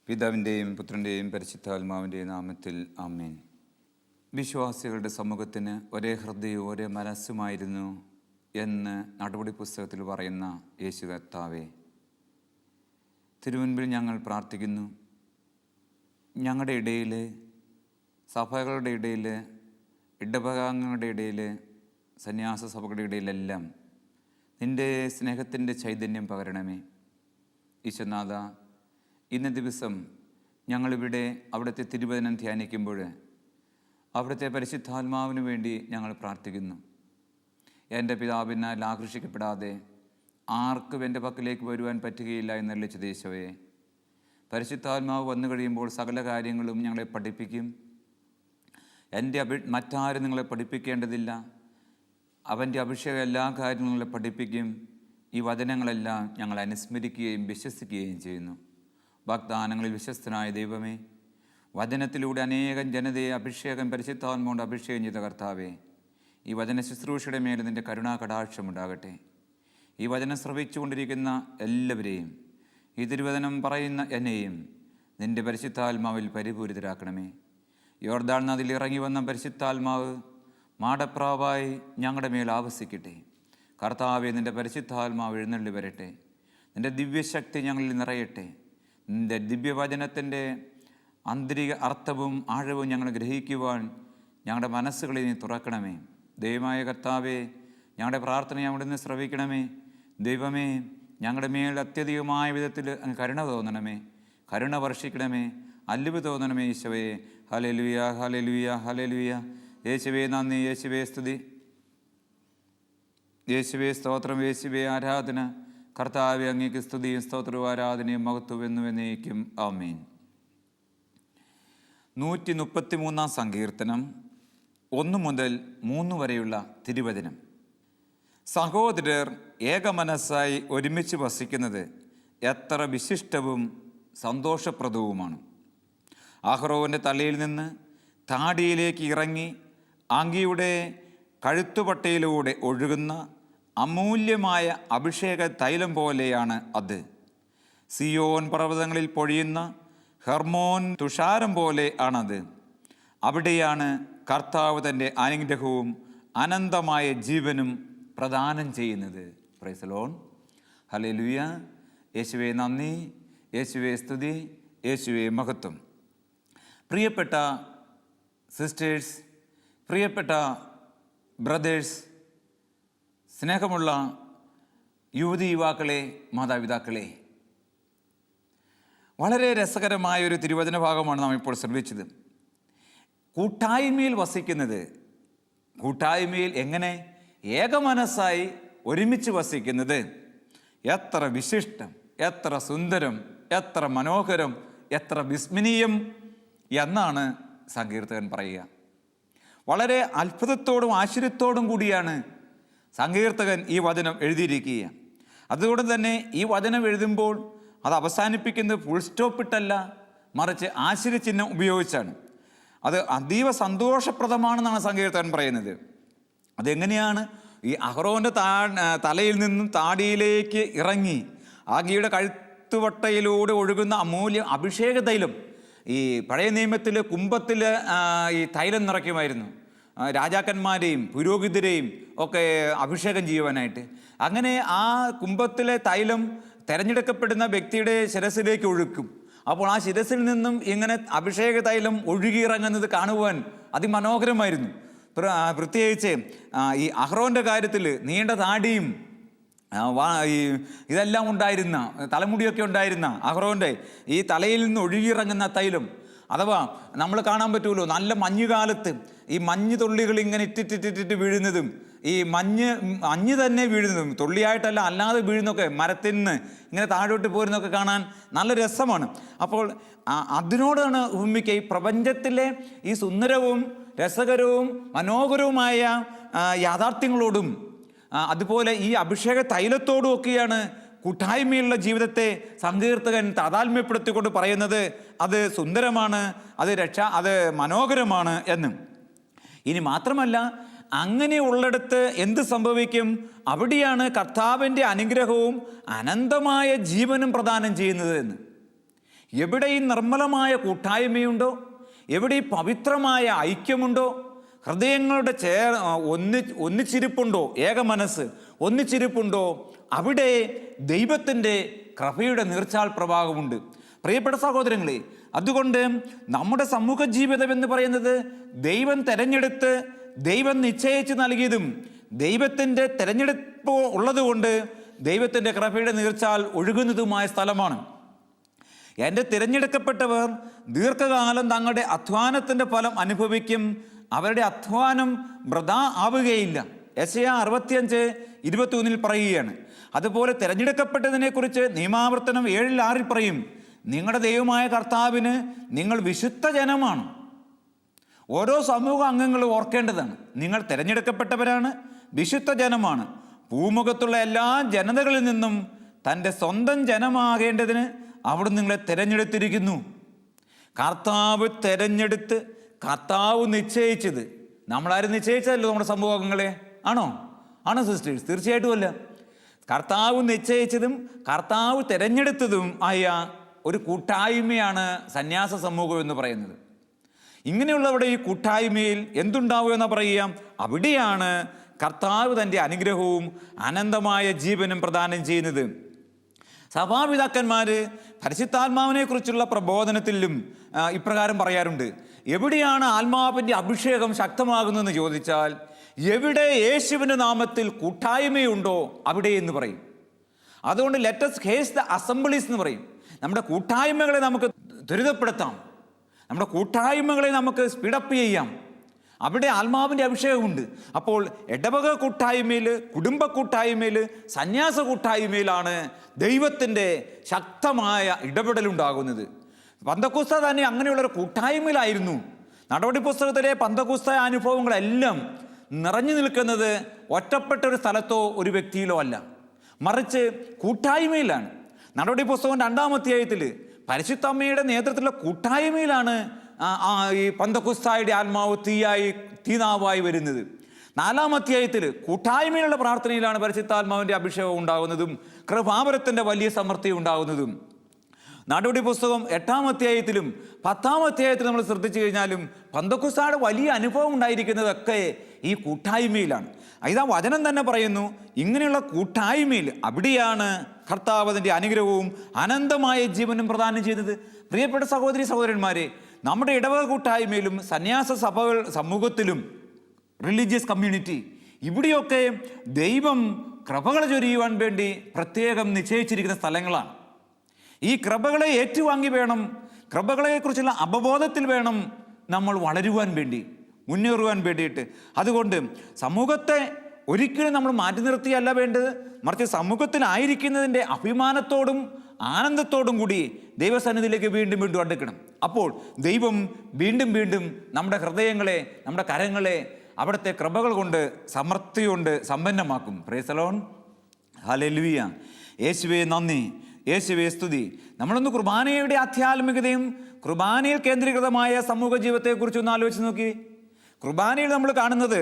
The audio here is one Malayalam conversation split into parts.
പിതാവിൻ്റെയും പുത്രൻ്റെയും പരിശുദ്ധാത്മാവിൻ്റെയും നാമത്തിൽ ആമേൻ. വിശ്വാസികളുടെ സമൂഹത്തിന് ഒരേ ഹൃദയവും ഒരേ മനസ്സുമായിരുന്നു എന്ന് നടപടി പുസ്തകത്തിൽ പറയുന്ന യേശു കർത്താവേ, തിരുമുൻപിൽ ഞങ്ങൾ പ്രാർത്ഥിക്കുന്നു. ഞങ്ങളുടെ ഇടയിൽ, സഭകളുടെ ഇടയിൽ, ഇടവകാംഗങ്ങളുടെ ഇടയിൽ, സന്യാസ സഭകളുടെ ഇടയിലെല്ലാം നിൻ്റെ സ്നേഹത്തിൻ്റെ ചൈതന്യം പകരണമേ. ഈശോനാഥ, ഇന്ന ദിവസം ഞങ്ങളിവിടെ അവിടുത്തെ തിരുവചനം ധ്യാനിക്കുമ്പോൾ അവിടുത്തെ പരിശുദ്ധാത്മാവിന് വേണ്ടി ഞങ്ങൾ പ്രാർത്ഥിക്കുന്നു. എൻ്റെ പിതാവിനാൽ ആകർഷിക്കപ്പെടാതെ ആർക്കും എൻ്റെ പക്കലേക്ക് വരുവാൻ പറ്റുകയില്ല എന്നറിയിച്ച യേശുവേ, പരിശുദ്ധാത്മാവ് വന്നു കഴിയുമ്പോൾ സകല കാര്യങ്ങളും ഞങ്ങളെ പഠിപ്പിക്കും. മറ്റാരും നിങ്ങളെ പഠിപ്പിക്കേണ്ടതില്ല. അവൻ്റെ അഭിഷേകം എല്ലാ കാര്യങ്ങളും നിങ്ങളെ പഠിപ്പിക്കും. ഈ വചനങ്ങളെല്ലാം ഞങ്ങൾ അനുസ്മരിക്കുകയും വിശ്വസിക്കുകയും ചെയ്യുന്നു. വാഗ്ദാനങ്ങളിൽ വിശ്വസ്തനായ ദൈവമേ, വചനത്തിലൂടെ അനേകം ജനതയെ പരിശുദ്ധാത്മാവ് കൊണ്ട് അഭിഷേകം ചെയ്ത കർത്താവേ, ഈ വചന ശുശ്രൂഷയുടെ മേലെ നിൻ്റെ കരുണാകടാക്ഷമുണ്ടാകട്ടെ. ഈ വചനം ശ്രവിച്ചുകൊണ്ടിരിക്കുന്ന എല്ലാവരെയും, ഈ തിരുവചനം പറയുന്ന എന്നെയും നിൻ്റെ പരിശുദ്ധാത്മാവിൽ പരിപൂരിതരാക്കണമേ. യോർദാൻ നദിയിൽ ഇറങ്ങി വന്ന പരിശുദ്ധാത്മാവ് മാടപ്രാവായി ഞങ്ങളുടെ മേൽ ആവസിക്കട്ടെ. കർത്താവെ, നിൻ്റെ പരിശുദ്ധാത്മാവ് എഴുന്നള്ളി വരട്ടെ. നിൻ്റെ ദിവ്യശക്തി ഞങ്ങളിൽ നിറയട്ടെ. നിൻ്റെ ദിവ്യവചനത്തിൻ്റെ ആന്തരിക അർത്ഥവും ആഴവും ഞങ്ങൾ ഗ്രഹിക്കുവാൻ ഞങ്ങളുടെ മനസ്സുകളിൽ നീ തുറക്കണമേ. ദൈവമായ കർത്താവെ, ഞങ്ങളുടെ പ്രാർത്ഥന അവിടുന്ന് ശ്രവിക്കണമേ. ദൈവമേ, ഞങ്ങളുടെ മേൽ അത്യധികമായ വിധത്തിൽ കരുണ തോന്നണമേ, കരുണ വർഷിക്കണമേ, അലിവ് തോന്നണമേ. യേശുവേ, ഹല്ലേലൂയ, ഹല്ലേലൂയ, ഹല്ലേലൂയ. യേശുവേ നന്ദി, യേശുവേ സ്തുതി, യേശുവേ സ്തോത്രം, യേശുവേ ആരാധന. കർത്താവെ, അങ്ങേക്ക് സ്തുതിയും സ്തോത്രവും ആരാധനയും മഹത്വവും എന്നേക്കും ആമേൻ. 133 സങ്കീർത്തനം 1 മുതൽ 3 വരെയുള്ള തിരുവചനം. സഹോദരർ ഏകമനസ്സായി ഒരുമിച്ച് വസിക്കുന്നത് എത്ര വിശിഷ്ടവും സന്തോഷപ്രദവുമാണ്. അഹ്റോന്റെ തലയിൽ നിന്ന് താടിയിലേക്ക് ഇറങ്ങി അങ്കിയുടെ കഴുത്തുപട്ടയിലൂടെ ഒഴുകുന്ന അമൂല്യമായ അഭിഷേക തൈലം പോലെയാണ് അത്. സിയോൻ പർവ്വതങ്ങളിൽ പൊഴിയുന്ന ഹെർമോൻ തുഷാരം പോലെ ആണത്. അവിടെയാണ് കർത്താവ് തൻ്റെ അനുഗ്രഹവും അനന്തമായ ജീവനും പ്രദാനം ചെയ്യുന്നത്. Price the Lord. ഹല്ലേലൂയ. യേശുവേ നന്ദി, യേശുവേ സ്തുതി, യേശുവേ മഹത്വം. പ്രിയപ്പെട്ട സിസ്റ്റേഴ്സ്, പ്രിയപ്പെട്ട ബ്രദേഴ്സ്, സ്നേഹമുള്ള യുവതി യുവാക്കളെ, മാതാപിതാക്കളെ, വളരെ രസകരമായൊരു തിരുവചന ഭാഗമാണ് നാം ഇപ്പോൾ ശ്രമിച്ചത്. കൂട്ടായ്മയിൽ വസിക്കുന്നത്, കൂട്ടായ്മയിൽ എങ്ങനെ ഏകമനസ്സായി ഒരുമിച്ച് വസിക്കുന്നത് എത്ര വിശിഷ്ടം, എത്ര സുന്ദരം, എത്ര മനോഹരം, എത്ര വിസ്മരണീയം എന്നാണ് സങ്കീർത്തകൻ പറയുക. വളരെ അത്ഭുതത്തോടും ആശ്ചര്യത്തോടും കൂടിയാണ് സങ്കീർത്തകൻ ഈ വചനം എഴുതിയിരിക്കുക. അതുകൊണ്ട് തന്നെ ഈ വചനം എഴുതുമ്പോൾ അത് അവസാനിപ്പിക്കുന്നത് ഫുൾ സ്റ്റോപ്പിട്ടല്ല, മറിച്ച് ആശ്ചര്യചിഹ്നം ഉപയോഗിച്ചാണ്. അത് അതീവ സന്തോഷപ്രദമാണെന്നാണ് സങ്കീർത്തകൻ പറയുന്നത്. അതെങ്ങനെയാണ്? ഈ അഹ്റോൻ്റെ തലയിൽ നിന്നും താടിയിലേക്ക് ഇറങ്ങി ആഗിയുടെ കഴുത്തുവട്ടയിലൂടെ ഒഴുകുന്ന അമൂല്യ അഭിഷേക തൈലം. ഈ പഴയ നിയമത്തിൽ കുംഭത്തിൽ ഈ തൈലം നിറയ്ക്കുമായിരുന്നു, രാജാക്കന്മാരെയും പുരോഹിതരെയും ഒക്കെ അഭിഷേകം ചെയ്യുവാനായിട്ട്. അങ്ങനെ ആ കുംഭത്തിലെ തൈലം തിരഞ്ഞെടുക്കപ്പെടുന്ന വ്യക്തിയുടെ ശിരസിലേക്ക് ഒഴുക്കും. അപ്പോൾ ആ ശിരസിൽ നിന്നും ഇങ്ങനെ അഭിഷേക തൈലം ഒഴുകിയിറങ്ങുന്നത് കാണുവാൻ അതിമനോഹരമായിരുന്നു. പ്രത്യേകിച്ച് ഈ അഹ്റോൻ്റെ കാര്യത്തിൽ നീണ്ട താടിയും ഇതെല്ലാം ഉണ്ടായിരുന്ന, തലമുടിയൊക്കെ ഉണ്ടായിരുന്ന അഹ്റോൻ്റെ ഈ തലയിൽ നിന്ന് ഒഴുകിയിറങ്ങുന്ന തൈലം, അഥവാ നമ്മൾ കാണാൻ പറ്റുമല്ലോ നല്ല മഞ്ഞുകാലത്ത് ഈ മഞ്ഞ് തുള്ളികൾ ഇങ്ങനെ ഇറ്റിറ്റിട്ടിട്ട് വീഴുന്നതും, ഈ മഞ്ഞ് തന്നെ വീഴുന്നതും, തുള്ളിയായിട്ടല്ല അല്ലാതെ വീഴുന്നൊക്കെ മരത്തിൽ നിന്ന് ഇങ്ങനെ താഴോട്ട് പോരുന്നൊക്കെ കാണാൻ നല്ല രസമാണ്. അപ്പോൾ അതിനോടാണ് ഉപമിക്കുക. ഈ പ്രപഞ്ചത്തിലെ ഈ സുന്ദരവും രസകരവും മനോഹരവുമായ യാഥാർത്ഥ്യങ്ങളോടും അതുപോലെ ഈ അഭിഷേക തൈലത്തോടും ഒക്കെയാണ് കൂട്ടായ്മയുള്ള ജീവിതത്തെ സങ്കീർത്തകൻ താതാത്മ്യപ്പെടുത്തിക്കൊണ്ട് പറയുന്നത്. അത് സുന്ദരമാണ്, അത് മനോഹരമാണ് എന്നും. ഇനി മാത്രമല്ല, അങ്ങനെയുള്ളിടത്ത് എന്ത് സംഭവിക്കും? അവിടെയാണ് കർത്താവിൻ്റെ അനുഗ്രഹവും അനന്തമായ ജീവനും പ്രദാനം ചെയ്യുന്നത് എന്ന്. എവിടെ ഈ നിർമ്മലമായ കൂട്ടായ്മയുണ്ടോ, എവിടെ ഈ പവിത്രമായ ഐക്യമുണ്ടോ, ഹൃദയങ്ങളുടെ ഒന്നിച്ചിരിപ്പുണ്ടോ, ഏക മനസ്സ് ഒന്നിച്ചിരിപ്പുണ്ടോ, അവിടെ ദൈവത്തിൻ്റെ കൃപയുടെ നീർച്ചാൽ പ്രവാഹമുണ്ട്. പ്രിയപ്പെട്ട സഹോദരങ്ങളെ, അതുകൊണ്ട് നമ്മുടെ സമൂഹ ജീവിതം എന്ന് പറയുന്നത് ദൈവം തെരഞ്ഞെടുത്ത് ദൈവം നിശ്ചയിച്ച് നൽകിയതും ദൈവത്തിൻ്റെ തെരഞ്ഞെടുപ്പ് ഉള്ളതുകൊണ്ട് ദൈവത്തിൻ്റെ കൃപയുടെ നീർച്ചാൽ ഒഴുകുന്നതുമായ സ്ഥലമാണ്. എൻ്റെ തിരഞ്ഞെടുക്കപ്പെട്ടവർ ദീർഘകാലം തങ്ങളുടെ അധ്വാനത്തിൻ്റെ ഫലം അനുഭവിക്കും, അവരുടെ അധ്വാനം വൃഥാ ആവുകയില്ല. യെശയ്യാ 65:21 പറയുകയാണ്. അതുപോലെ തിരഞ്ഞെടുക്കപ്പെട്ടതിനെക്കുറിച്ച് നിയമാവർത്തനം 7:6 പറയും, നിങ്ങളുടെ ദൈവമായ കർത്താവിന് നിങ്ങൾ വിശുദ്ധ ജനമാണ്. ഓരോ സമൂഹ അംഗങ്ങളും ഓർക്കേണ്ടതാണ്, നിങ്ങൾ തിരഞ്ഞെടുക്കപ്പെട്ടവരാണ്, വിശുദ്ധ ജനമാണ്. ഭൂമുഖത്തുള്ള എല്ലാ ജനതകളിൽ നിന്നും തൻ്റെ സ്വന്തം ജനമാകേണ്ടതിന് അവിടെ നിങ്ങളെ തിരഞ്ഞെടുത്തിരിക്കുന്നു. കർത്താവ് തിരഞ്ഞെടുത്ത്, കർത്താവ് നിശ്ചയിച്ചത്. നമ്മളാരും നിശ്ചയിച്ചതല്ലോ നമ്മുടെ സമൂഹങ്ങളെ? ആണോ സിസ്റ്റേഴ്സ്? തീർച്ചയായിട്ടും അല്ല. കർത്താവ് നിശ്ചയിച്ചതും കർത്താവ് തിരഞ്ഞെടുത്തതും ആയ ഒരു കൂട്ടായ്മയാണ് സന്യാസ സമൂഹം എന്ന് പറയുന്നത്. ഇങ്ങനെയുള്ളവിടെ ഈ കൂട്ടായ്മയിൽ എന്തുണ്ടാവുക എന്ന് പറയുക, അവിടെയാണ് കർത്താവ് തൻ്റെ അനുഗ്രഹവും അനന്തമായ ജീവനും പ്രദാനം ചെയ്യുന്നത്. സഭാപിതാക്കന്മാർ പരിശുദ്ധാത്മാവിനെ കുറിച്ചുള്ള പ്രബോധനത്തിലും ഇപ്രകാരം പറയാറുണ്ട്. എവിടെയാണ് ആത്മാവിൻ്റെ അഭിഷേകം ശക്തമാകുന്നതെന്ന് ചോദിച്ചാൽ, എവിടെ യേശുവിൻ്റെ നാമത്തിൽ കൂട്ടായ്മയുണ്ടോ അവിടെ എന്ന് പറയും. അതുകൊണ്ട് ലെറ്റസ് ഹേസ് ദ അസംബ്ലീസ് എന്ന് പറയും. നമ്മുടെ കൂട്ടായ്മകളെ നമുക്ക് ത്വരിതപ്പെടുത്താം, നമ്മുടെ കൂട്ടായ്മകളെ നമുക്ക് സ്പീഡപ്പ് ചെയ്യാം. അവിടെ ആത്മാവിൻ്റെ അഭിഷേകമുണ്ട്. അപ്പോൾ ഇടവക കൂട്ടായ്മയിൽ, കുടുംബ കൂട്ടായ്മയിൽ, സന്യാസ കൂട്ടായ്മയിലാണ് ദൈവത്തിൻ്റെ ശക്തമായ ഇടപെടലുണ്ടാകുന്നത്. പന്തക്കുസ്ത തന്നെ അങ്ങനെയുള്ളൊരു കൂട്ടായ്മയിലായിരുന്നു. നടപടി പുസ്തകത്തിലെ പന്തക്കുസ്ത അനുഭവങ്ങളെല്ലാം നിറഞ്ഞു നിൽക്കുന്നത് ഒറ്റപ്പെട്ട ഒരു സ്ഥലത്തോ ഒരു വ്യക്തിയിലോ അല്ല, മറിച്ച് കൂട്ടായ്മയിലാണ്. നടപടി പുസ്തകം 2-ാം അധ്യായത്തിൽ പരിശുദ്ധമ്മയുടെ നേതൃത്വത്തിലുള്ള കൂട്ടായ്മയിലാണ് ഈ പന്തക്കുസ്തായുടെ ആത്മാവ് തീനാവായി വരുന്നത്. 4-ാം അധ്യായത്തിൽ കൂട്ടായ്മയിലുള്ള പ്രാർത്ഥനയിലാണ് പരിശുദ്ധാത്മാവിൻ്റെ അഭിഷേകം ഉണ്ടാകുന്നതും കൃപാവരത്തിൻ്റെ വലിയ സമൃദ്ധി ഉണ്ടാകുന്നതും. നടപടി പുസ്തകം 8-ാം അധ്യായത്തിലും 10-ാം അധ്യായത്തിലും നമ്മൾ ശ്രദ്ധിച്ചു കഴിഞ്ഞാലും പന്തക്കുസ്തായുടെ വലിയ അനുഭവം ഉണ്ടായിരിക്കുന്നതൊക്കെ ഈ കൂട്ടായ്മയിലാണ്. ഇതാ വചനം തന്നെ പറയുന്നു, ഇങ്ങനെയുള്ള കൂട്ടായ്മയിൽ അവിടെയാണ് കർത്താവ് അതിൻ്റെ അനുഗ്രഹവും അനന്തമായ ജീവനും പ്രദാനം ചെയ്തത്. പ്രിയപ്പെട്ട സഹോദരി സഹോദരന്മാരെ, നമ്മുടെ ഇടവക കൂട്ടായ്മയിലും സന്യാസ സമൂഹത്തിലും റിലീജിയസ് കമ്മ്യൂണിറ്റി, ഇവിടെയൊക്കെ ദൈവം കൃപകൾ ചൊരിയുവാൻ വേണ്ടി പ്രത്യേകം നിശ്ചയിച്ചിരിക്കുന്ന സ്ഥലങ്ങളാണ്. ഈ കൃപകളെ ഏറ്റുവാങ്ങി വേണം, കൃപകളെക്കുറിച്ചുള്ള അവബോധത്തിൽ വേണം നമ്മൾ വളരുവാൻ വേണ്ടി, മുന്നേറുവാൻ വേണ്ടിയിട്ട്. അതുകൊണ്ട് സമൂഹത്തെ ഒരിക്കലും നമ്മൾ മാറ്റി നിർത്തിയല്ല വേണ്ടത്, മറിച്ച് സമൂഹത്തിലായിരിക്കുന്നതിൻ്റെ അഭിമാനത്തോടും ആനന്ദത്തോടും കൂടി ദൈവസന്നിധിയിലേക്ക് വീണ്ടും വീണ്ടും അടുക്കണം. അപ്പോൾ ദൈവം വീണ്ടും വീണ്ടും നമ്മുടെ ഹൃദയങ്ങളെ, നമ്മുടെ കരങ്ങളെ അവിടുത്തെ കൃപകൾ കൊണ്ട്, സമൃദ്ധി കൊണ്ട് സമ്പന്നമാക്കും. Praise the Lord, hallelujah. യേശുവേ നന്ദി, യേശുവേ സ്തുതി. നമ്മളൊന്ന് കുർബാനയുടെ ആധ്യാത്മികതയും കുർബാനയിൽ കേന്ദ്രീകൃതമായ സമൂഹ ജീവിതത്തെക്കുറിച്ചൊന്ന് ആലോചിച്ച് നോക്കി. കുർബാനയിൽ നമ്മൾ കാണുന്നത്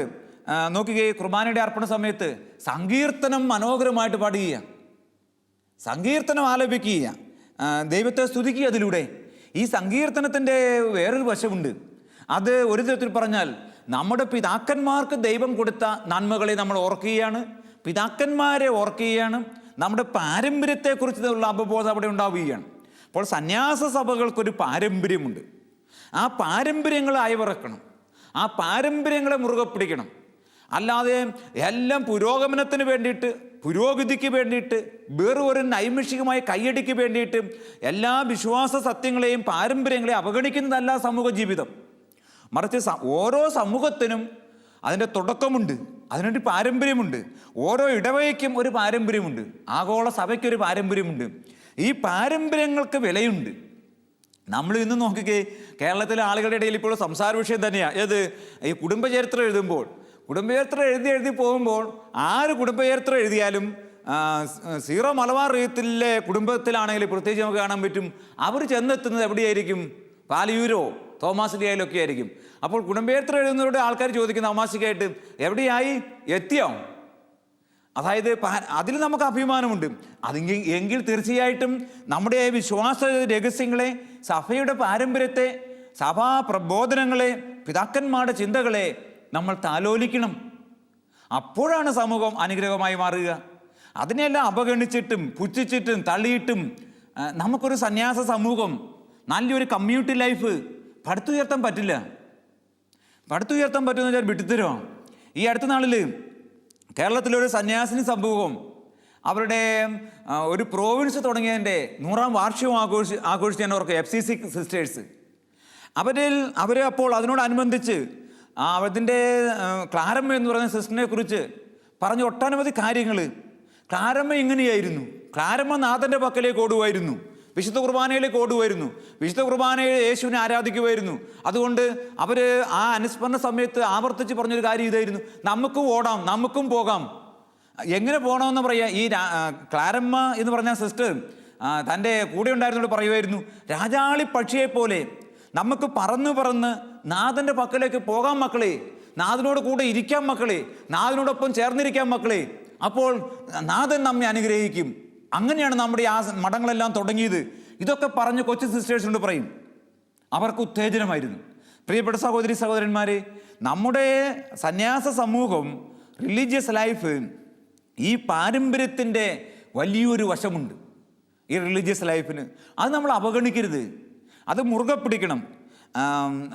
നോക്കുകയെ, കുർബാനയുടെ അർപ്പണ സമയത്ത് സങ്കീർത്തനം മനോഹരമായിട്ട് പാടുക, സങ്കീർത്തനം ആലപിക്കുക, ദൈവത്തെ സ്തുതിക്കുക. അതിലൂടെ ഈ സങ്കീർത്തനത്തിൻ്റെ വേറൊരു വശമുണ്ട്. അത് ഒരു തരത്തിൽ പറഞ്ഞാൽ നമ്മുടെ പിതാക്കന്മാർക്ക് ദൈവം കൊടുത്ത നന്മകളെ നമ്മൾ ഓർക്കുകയാണ്, പിതാക്കന്മാരെ ഓർക്കുകയാണ്, നമ്മുടെ പാരമ്പര്യത്തെക്കുറിച്ചുള്ള അവബോധം അവിടെ ഉണ്ടാവുകയാണ്. അപ്പോൾ സന്യാസ സഭകൾക്കൊരു പാരമ്പര്യമുണ്ട്. ആ പാരമ്പര്യങ്ങൾ അയവിറക്കണം, ആ പാരമ്പര്യങ്ങളെ മുറുകെ പിടിക്കണം. അല്ലാതെ എല്ലാം പുരോഗമനത്തിന് വേണ്ടിയിട്ട്, പുരോഗതിക്ക് വേണ്ടിയിട്ട്, വെറും ഒരു നൈമിഷികമായ കയ്യടിക്ക് വേണ്ടിയിട്ട് എല്ലാ വിശ്വാസ സത്യങ്ങളെയും പാരമ്പര്യങ്ങളെയും അവഗണിക്കുന്നതല്ല സമൂഹ ജീവിതം. മറിച്ച് ഓരോ സമൂഹത്തിനും അതിൻ്റെ തുടക്കമുണ്ട്, അതിനൊരു പാരമ്പര്യമുണ്ട്. ഓരോ ഇടവകയ്ക്കും ഒരു പാരമ്പര്യമുണ്ട്, ആഗോള സഭയ്ക്കൊരു പാരമ്പര്യമുണ്ട്. ഈ പാരമ്പര്യങ്ങൾക്ക് വിലയുണ്ട്. നമ്മൾ ഇന്ന് നോക്കിക്കേ, കേരളത്തിലെ ആളുകളുടെ ഇടയിൽ ഇപ്പോൾ സംസാര വിഷയം തന്നെയാണ് ഏത്, ഈ കുടുംബചരിത്രം എഴുതുമ്പോൾ, കുടുംബചരിത്രം എഴുതി പോകുമ്പോൾ ആര് കുടുംബചരിത്രം എഴുതിയാലും സീറോ മലബാർ റീത്തിലെ കുടുംബത്തിലാണെങ്കിൽ പ്രത്യേകിച്ച് നമുക്ക് കാണാൻ പറ്റും, അവർ ചെന്നെത്തുന്നത് എവിടെയായിരിക്കും? പാലിയൂരോ തോമാസികയിലൊക്കെ ആയിരിക്കും. അപ്പോൾ കുടുംബചരിത്രം എഴുതുന്നവരുടെ ആൾക്കാർ ചോദിക്കുന്ന തമാശയ്ക്കായിട്ട്, എവിടെയായി, എത്തിയോ? അതായത് അതിൽ നമുക്ക് അഭിമാനമുണ്ട്. എങ്കിൽ തീർച്ചയായിട്ടും നമ്മുടെ വിശ്വാസ രഹസ്യങ്ങളെ, സഭയുടെ പാരമ്പര്യത്തെ, സഭാ പ്രബോധനങ്ങളെ, പിതാക്കന്മാരുടെ ചിന്തകളെ നമ്മൾ താലോലിക്കണം. അപ്പോഴാണ് സമൂഹം അനുഗ്രഹമായി മാറുക. അതിനെല്ലാം അവഗണിച്ചിട്ടും പുച്ഛിച്ചിട്ടും തള്ളിയിട്ടും നമുക്കൊരു സന്യാസ സമൂഹം, നല്ലൊരു കമ്മ്യൂണിറ്റി ലൈഫ് പടുത്തുയർത്താൻ പറ്റില്ല. പടുത്തുയർത്താൻ പറ്റുമെന്ന് വെച്ചാൽ വിട്ടുത്തരമാണ്. ഈ അടുത്ത നാളിൽ കേരളത്തിലൊരു സന്യാസിനി സമൂഹം അവരുടെ ഒരു പ്രോവിൻസ് തുടങ്ങിയതിൻ്റെ 100ാം വാർഷികം ആഘോഷിക്കാൻ അവർക്ക് FCC സിസ്റ്റേഴ്സ് അവർ അപ്പോൾ അതിനോടനുബന്ധിച്ച് അതിൻ്റെ ക്ലാരമ്മ എന്ന് പറയുന്ന സിസ്റ്ററിനെ കുറിച്ച് പറഞ്ഞ ഒട്ടനവധി കാര്യങ്ങൾ. ക്ലാരമ്മ ഇങ്ങനെയായിരുന്നു. ക്ലാരമ്മ നാഥൻ്റെ പക്കലേക്ക് ഓടുമായിരുന്നു, വിശുദ്ധ കുർബാനയിലേക്ക് ഓടുമായിരുന്നു, വിശുദ്ധ കുർബാനയിൽ യേശുവിനെ ആരാധിക്കുമായിരുന്നു. അതുകൊണ്ട് അവർ ആ അനുസ്മരണ സമയത്ത് ആവർത്തിച്ച് പറഞ്ഞൊരു കാര്യം ഇതായിരുന്നു: നമുക്കും ഓടാം, നമുക്കും പോകാം. എങ്ങനെ പോകണമെന്ന് പറയാം. ഈ ക്ലാരമ്മ എന്ന് പറഞ്ഞ സിസ്റ്റർ തൻ്റെ കൂടെ ഉണ്ടായിരുന്നോട് പറയുമായിരുന്നു, രാജാളി പക്ഷിയെപ്പോലെ നമുക്ക് പറന്ന് നാഥൻ്റെ പക്കലേക്ക് പോകാം മക്കളെ, നാഥനോട് കൂടെ ഇരിക്കാം മക്കളെ, നാഥനോടൊപ്പം ചേർന്നിരിക്കാം മക്കളെ, അപ്പോൾ നാഥൻ നമ്മെ അനുഗ്രഹിക്കും. അങ്ങനെയാണ് നമ്മുടെ ആ മഠങ്ങളെല്ലാം തുടങ്ങിയത്. ഇതൊക്കെ പറഞ്ഞ് കൊച്ചു സിസ്റ്റേഴ്സിനോട് പറയും. അവർക്ക് ഉത്തേജനമായിരുന്നു. പ്രിയപ്പെട്ട സഹോദരി സഹോദരന്മാരെ, നമ്മുടെ സന്യാസ സമൂഹം, റിലീജിയസ് ലൈഫ്, ഈ പാരമ്പര്യത്തിൻ്റെ വലിയൊരു വശമുണ്ട് ഈ റിലീജിയസ് ലൈഫിന്. അത് നമ്മൾ അവഗണിക്കരുത്, അത് മുറുകെ പിടിക്കണം.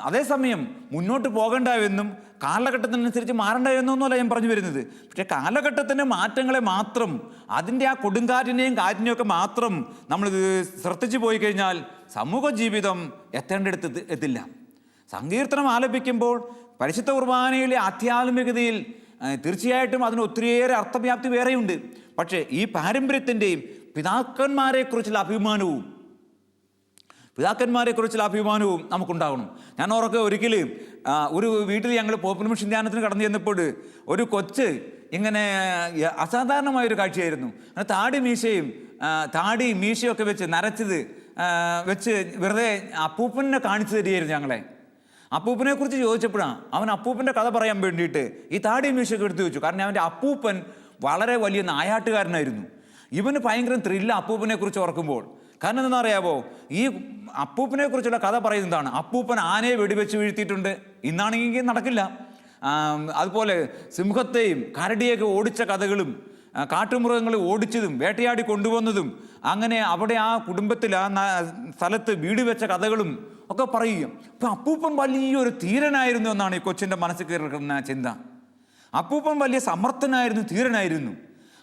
അതേസമയം മുന്നോട്ട് പോകണ്ടെന്നും കാലഘട്ടത്തിനനുസരിച്ച് മാറണ്ടെന്നൊന്നുമല്ല ഞാൻ പറഞ്ഞു വരുന്നത്. പക്ഷേ കാലഘട്ടത്തിൻ്റെ മാറ്റങ്ങളെ മാത്രം, അതിൻ്റെ ആ കൊടുങ്കാറ്റിനെയും കാറ്റിനെയൊക്കെ മാത്രം നമ്മളിത് ശ്രദ്ധിച്ചു പോയി കഴിഞ്ഞാൽ സമൂഹ ജീവിതം എത്തേണ്ടടുത്ത് എത്തില്ല. സങ്കീർത്തനം ആലപിക്കുമ്പോൾ പരിശുദ്ധ കുർബാനയിലെ ആധ്യാത്മികതയിൽ തീർച്ചയായിട്ടും അതിന് ഒത്തിരിയേറെ അർത്ഥവ്യാപ്തി വേറെയുണ്ട്. പക്ഷേ ഈ പാരമ്പര്യത്തിൻ്റെയും പിതാക്കന്മാരെക്കുറിച്ചുള്ള അഭിമാനവും നമുക്കുണ്ടാകണം. ഞാൻ ഓർക്കെ ഒരിക്കൽ ഒരു വീട്ടിൽ ഞങ്ങൾ പോപ്പുലർ മിഷൻ ധ്യാനത്തിന് കടന്നു ചെന്നപ്പോൾ ഒരു കൊച്ച് ഇങ്ങനെ അസാധാരണമായൊരു കാഴ്ചയായിരുന്നു. താടി മീശയൊക്കെ വെച്ച് നരച്ചത് വെച്ച് വെറുതെ അപ്പൂപ്പനെ കാണിച്ചു തരികയായിരുന്നു ഞങ്ങളെ. അപ്പൂപ്പനെ കുറിച്ച് ചോദിച്ചപ്പോഴാണ് അവൻ അപ്പൂപ്പൻ്റെ കഥ പറയാൻ വേണ്ടിയിട്ട് ഈ താടി മീശയൊക്കെ എടുത്തു വെച്ചു. കാരണം അവൻ്റെ അപ്പൂപ്പൻ വളരെ വലിയ നായാട്ടുകാരനായിരുന്നു. ഇവന് ഭയങ്കര ത്രില്ല അപ്പൂപ്പനെ കുറിച്ച് ഓർക്കുമ്പോൾ. കാരണം എന്താ അറിയാമോ, ഈ അപ്പൂപ്പനെ കുറിച്ചുള്ള കഥ പറയുന്നതാണ്. അപ്പൂപ്പൻ ആനയെ വെടിവെച്ച് വീഴ്ത്തിയിട്ടുണ്ട്, ഇന്നാണെങ്കിൽ നടക്കില്ല. അതുപോലെ സിംഹത്തെയും കരടിയൊക്കെ ഓടിച്ച കഥകളും, കാട്ടുമൃഗങ്ങളെ ഓടിച്ചതും വേട്ടയാടി കൊണ്ടുവന്നതും, അങ്ങനെ അവിടെ ആ കുടുംബത്തിൽ ആ സ്ഥലത്ത് വീട് വെച്ച കഥകളും ഒക്കെ പറയുക. അപ്പം അപ്പൂപ്പൻ വലിയൊരു ധീരനായിരുന്നു എന്നാണ് ഈ കൊച്ചിൻ്റെ മനസ്സിൽ കയറുന്ന ചിന്ത. അപ്പൂപ്പൻ വലിയ സമർത്ഥനായിരുന്നു, ധീരനായിരുന്നു.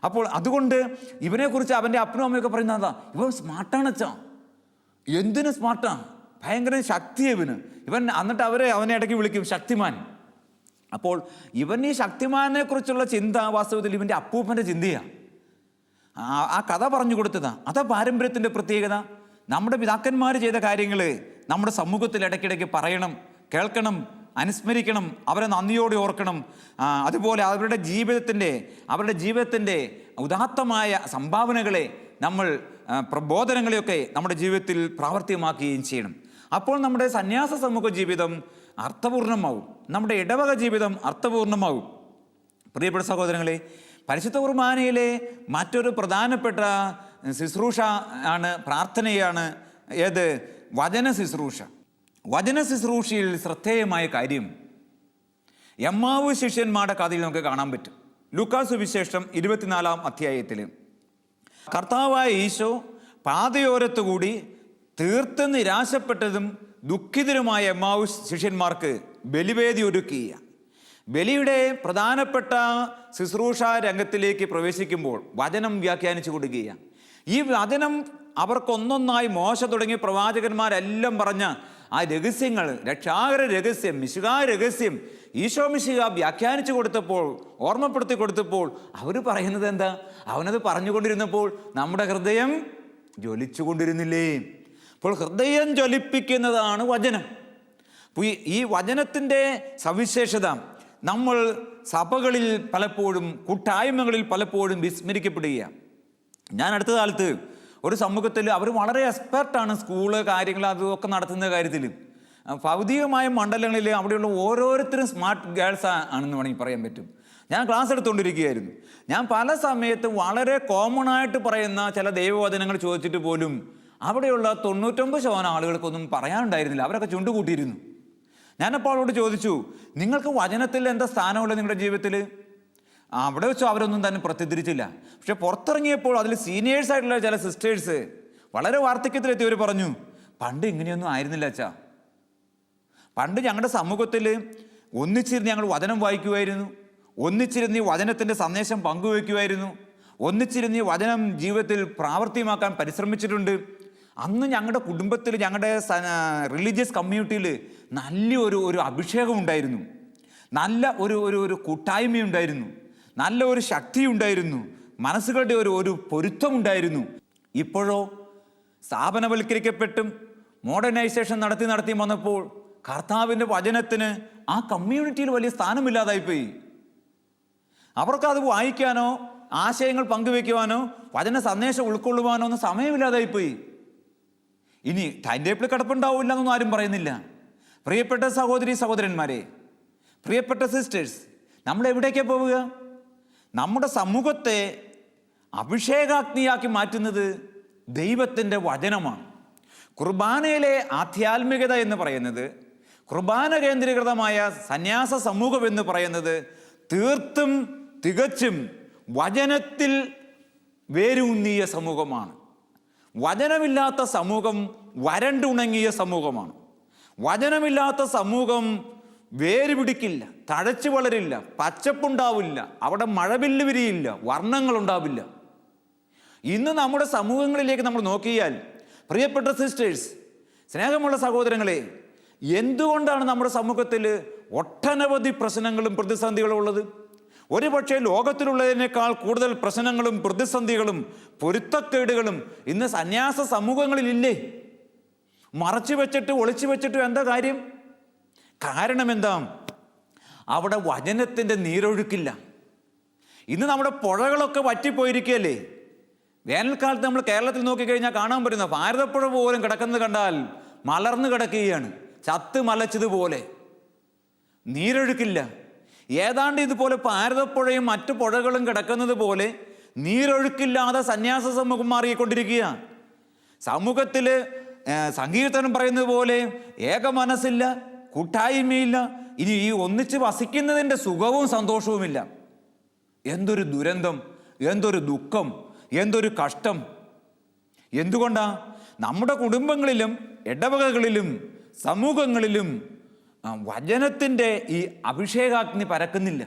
അപ്പോൾ അതുകൊണ്ട് ഇവനെക്കുറിച്ച് അവൻ്റെ അപ്പനും അമ്മയൊക്കെ പറയുന്നതാ, ഇവൻ സ്മാർട്ടാണ് അച്ഛാ. എന്തിനു സ്മാർട്ടാണ്, ഭയങ്കര ശക്തിയാണ് ഇവൻ. എന്നിട്ട് അവനെ ഇടയ്ക്ക് വിളിക്കും ശക്തിമാൻ. അപ്പോൾ ഇവൻ ഈ ശക്തിമാനെ കുറിച്ചുള്ള ചിന്ത വാസ്തവത്തിൽ ഇവൻ്റെ അപ്പൂപ്പൻ്റെ ചിന്തയാണ്. ആ കഥ പറഞ്ഞു കൊടുത്തതാ. അതാ പാരമ്പര്യത്തിൻ്റെ പ്രത്യേകത. നമ്മുടെ പിതാക്കന്മാർ ചെയ്ത കാര്യങ്ങൾ നമ്മുടെ സമൂഹത്തിൽ ഇടയ്ക്കിടയ്ക്ക് പറയണം, കേൾക്കണം, അനുസ്മരിക്കണം, അവരെ നന്ദിയോടെ ഓർക്കണം. അതുപോലെ അവരുടെ ജീവിതത്തിൻ്റെ ഉദാത്തമായ സംഭാവനകളെ നമ്മൾ പ്രബോധനങ്ങളെയൊക്കെ നമ്മുടെ ജീവിതത്തിൽ പ്രാവർത്തികമാക്കുകയും ചെയ്യണം. അപ്പോൾ നമ്മുടെ സന്യാസ സമൂഹ ജീവിതം അർത്ഥപൂർണമാവും, നമ്മുടെ ഇടവക ജീവിതം അർത്ഥപൂർണമാവും. പ്രിയപ്പെട്ട സഹോദരങ്ങളെ, പരിശുദ്ധ കുർബാനയിലെ മറ്റൊരു പ്രധാനപ്പെട്ട ശുശ്രൂഷ ആണ്, പ്രാർത്ഥനയാണ് ഏത്? വചന ശുശ്രൂഷ. വചന ശുശ്രൂഷയിൽ ശ്രദ്ധേയമായ കാര്യം എമ്മാവു ശിഷ്യന്മാരുടെ കഥയിൽ നമുക്ക് കാണാൻ പറ്റും. ലൂക്കാസ് സുവിശേഷം 24-ാം അധ്യായത്തിൽ കർത്താവായ ഈശോ പാതയോരത്തുകൂടി തീർത്ത് നിരാശപ്പെട്ടതും ദുഃഖിതരുമായ എമ്മാവു ശിഷ്യന്മാർക്ക് ബലിവേദി ഒരുക്കുക. ബലിയുടെ പ്രധാനപ്പെട്ട ശുശ്രൂഷ രംഗത്തിലേക്ക് പ്രവേശിക്കുമ്പോൾ വചനം വ്യാഖ്യാനിച്ചു കൊടുക്കുകയാണ്. ഈ വചനം അവർക്കൊന്നൊന്നായി മോശ തുടങ്ങിയ പ്രവാചകന്മാരെല്ലാം പറഞ്ഞ ആ രഹസ്യങ്ങൾ, രക്ഷാകര രഹസ്യം, മിശിഹാ രഹസ്യം ഈശോ മിശിഹ വ്യാഖ്യാനിച്ചു കൊടുത്തപ്പോൾ, ഓർമ്മപ്പെടുത്തി കൊടുത്തപ്പോൾ അവർ പറയുന്നത് എന്താ? അവനത് പറഞ്ഞുകൊണ്ടിരുന്നപ്പോൾ നമ്മുടെ ഹൃദയം ജ്വലിച്ചുകൊണ്ടിരുന്നില്ലേ? അപ്പോൾ ഹൃദയം ജ്വലിപ്പിക്കുന്നതാണ് വചനം. അപ്പോൾ ഈ വചനത്തിൻ്റെ സവിശേഷത നമ്മൾ സഭകളിൽ പലപ്പോഴും, കൂട്ടായ്മകളിൽ പലപ്പോഴും വിസ്മരിക്കപ്പെടുകയാണ്. ഞാൻ അടുത്ത കാലത്ത് ഒരു സമൂഹത്തിൽ അവർ വളരെ എക്സ്പെർട്ടാണ്, സ്കൂള് കാര്യങ്ങൾ അതൊക്കെ നടത്തുന്ന കാര്യത്തിൽ. ഭൗതികമായ മണ്ഡലങ്ങളിൽ അവിടെയുള്ള ഓരോരുത്തരും സ്മാർട്ട് ഗേൾസ് ആണെന്ന് വേണമെങ്കിൽ പറയാൻ പറ്റും. ഞാൻ ക്ലാസ് എടുത്തുകൊണ്ടിരിക്കുകയായിരുന്നു. ഞാൻ പല സമയത്തും വളരെ കോമൺ ആയിട്ട് പറയുന്ന ചില ദൈവവചനങ്ങൾ ചോദിച്ചിട്ട് പോലും അവിടെയുള്ള 99% ആളുകൾക്കൊന്നും പറയാനുണ്ടായിരുന്നില്ല. അവരൊക്കെ ചുണ്ടുകൂട്ടിയിരുന്നു. ഞാനപ്പോൾ അവരോട് ചോദിച്ചു, നിങ്ങൾക്ക് വചനത്തിൽ എന്താ സ്ഥാനമുള്ളത് നിങ്ങളുടെ ജീവിതത്തിൽ? അവിടെ വെച്ചോ അവരൊന്നും തന്നെ പ്രത്യത്തിരിച്ചില്ല. പക്ഷെ പുറത്തിറങ്ങിയപ്പോൾ അതിൽ സീനിയേഴ്സ് ആയിട്ടുള്ള ചില സിസ്റ്റേഴ്സ് വളരെ വാർദ്ധക്യത്തിലെത്തിയവർ പറഞ്ഞു, പണ്ട് ഇങ്ങനെയൊന്നും ആയിരുന്നില്ല അച്ഛാ. പണ്ട് ഞങ്ങളുടെ സമൂഹത്തിൽ ഒന്നിച്ചിരുന്ന് ഞങ്ങൾ വചനം വായിക്കുമായിരുന്നു, ഒന്നിച്ചിരുന്ന് ഈ വചനത്തിൻ്റെ സന്ദേശം പങ്കുവയ്ക്കുമായിരുന്നു, ഒന്നിച്ചിരുന്ന് ഈ വചനം ജീവിതത്തിൽ പ്രാവർത്തികമാക്കാൻ പരിശ്രമിച്ചിട്ടുണ്ട്. അന്ന് ഞങ്ങളുടെ കുടുംബത്തിൽ, ഞങ്ങളുടെ റിലീജിയസ് കമ്മ്യൂണിറ്റിയിൽ നല്ലൊരു അഭിഷേകം ഉണ്ടായിരുന്നു, നല്ല ഒരു കൂട്ടായ്മയുണ്ടായിരുന്നു, നല്ല ഒരു ശക്തി ഉണ്ടായിരുന്നു, മനസ്സുകളുടെ ഒരു പൊരുത്തമുണ്ടായിരുന്നു. ഇപ്പോഴോ സ്ഥാപനവൽക്കരിക്കപ്പെട്ടും മോഡേണൈസേഷൻ നടത്തി വന്നപ്പോൾ കർത്താവിൻ്റെ വചനത്തിന് ആ കമ്മ്യൂണിറ്റിയിൽ വലിയ സ്ഥാനമില്ലാതായിപ്പോയി. അവർക്കത് വായിക്കാനോ ആശയങ്ങൾ പങ്കുവെക്കുവാനോ വചന സന്ദേശം ഉൾക്കൊള്ളുവാനോ ഒന്നും സമയമില്ലാതായിപ്പോയി. ഇനി ടൈം ടേബിൾ കിടപ്പുണ്ടാവില്ല എന്നൊന്നും ആരും പറയുന്നില്ല. പ്രിയപ്പെട്ട സഹോദരി സഹോദരന്മാരെ, പ്രിയപ്പെട്ട സിസ്റ്റേഴ്സ്, നമ്മൾ എവിടേക്കാണ് പോവുക? നമ്മുടെ സമൂഹത്തെ അഭിഷേകാഗ്നിയാക്കി മാറ്റുന്നത് ദൈവത്തിൻ്റെ വചനമാണ്. കുർബാനയിലെ ആധ്യാത്മികത എന്ന് പറയുന്നത്, കുർബാന കേന്ദ്രീകൃതമായ സന്യാസ സമൂഹം എന്ന് പറയുന്നത് തീർത്തും തികച്ചും വചനത്തിൽ വേരൂന്നിയ സമൂഹമാണ്. വചനമില്ലാത്ത സമൂഹം വരണ്ടുണങ്ങിയ സമൂഹമാണ്. വചനമില്ലാത്ത സമൂഹം വേര് പിടിക്കില്ല, തഴച്ചു വളരില്ല, പച്ചപ്പുണ്ടാവില്ല, അവിടെ മഴവില്ല് വിരിയില്ല, വർണ്ണങ്ങളുണ്ടാവില്ല. ഇന്ന് നമ്മുടെ സമൂഹങ്ങളിലേക്ക് നമ്മൾ നോക്കിയാൽ, പ്രിയപ്പെട്ട സിസ്റ്റേഴ്സ്, സ്നേഹമുള്ള സഹോദരങ്ങളെ, എന്തുകൊണ്ടാണ് നമ്മുടെ സമൂഹത്തിൽ ഒട്ടനവധി പ്രശ്നങ്ങളും പ്രതിസന്ധികളും ഉള്ളത്? ഒരുപക്ഷെ ലോകത്തിലുള്ളതിനേക്കാൾ കൂടുതൽ പ്രശ്നങ്ങളും പ്രതിസന്ധികളും പൊരുത്തക്കേടുകളും ഇന്ന് സന്യാസ സമൂഹങ്ങളിലില്ലേ? മറച്ചു വെച്ചിട്ട് ഒളിച്ചു വെച്ചിട്ട് എന്താ കാര്യം? കാരണം എന്താ? അവിടെ വചനത്തിൻ്റെ നീരൊഴുക്കില്ല. ഇന്ന് നമ്മുടെ പുഴകളൊക്കെ വറ്റിപ്പോയിരിക്കുകയല്ലേ. വേനൽക്കാലത്ത് നമ്മൾ കേരളത്തിൽ നോക്കിക്കഴിഞ്ഞാൽ കാണാൻ പറ്റുന്ന ഭാരതപ്പുഴ പോലും കിടക്കുന്നത് കണ്ടാൽ മലർന്നു കിടക്കുകയാണ്, ചത്ത് മലച്ചതുപോലെ. നീരൊഴുക്കില്ല. ഏതാണ്ട് ഇതുപോലെ ഭാരതപ്പുഴയും മറ്റു പുഴകളും കിടക്കുന്നത് പോലെ നീരൊഴുക്കില്ലാതെ സന്യാസ സമൂഹം മാറിക്കൊണ്ടിരിക്കുക. സമൂഹത്തിൽ സങ്കീർത്തനം പറയുന്നത് പോലെ ഏക മനസ്സില്ല, കൂട്ടായ്മയില്ല, ഇനി ഈ ഒന്നിച്ച് വസിക്കുന്നതിൻ്റെ സുഖവും സന്തോഷവുമില്ല. എന്തൊരു ദുരന്തം, എന്തൊരു ദുഃഖം, എന്തൊരു കഷ്ടം! എന്തുകൊണ്ടാ? നമ്മുടെ കുടുംബങ്ങളിലും ഇടവകകളിലും സമൂഹങ്ങളിലും വചനത്തിൻ്റെ ഈ അഭിഷേകാഗ്നി പരക്കുന്നില്ല.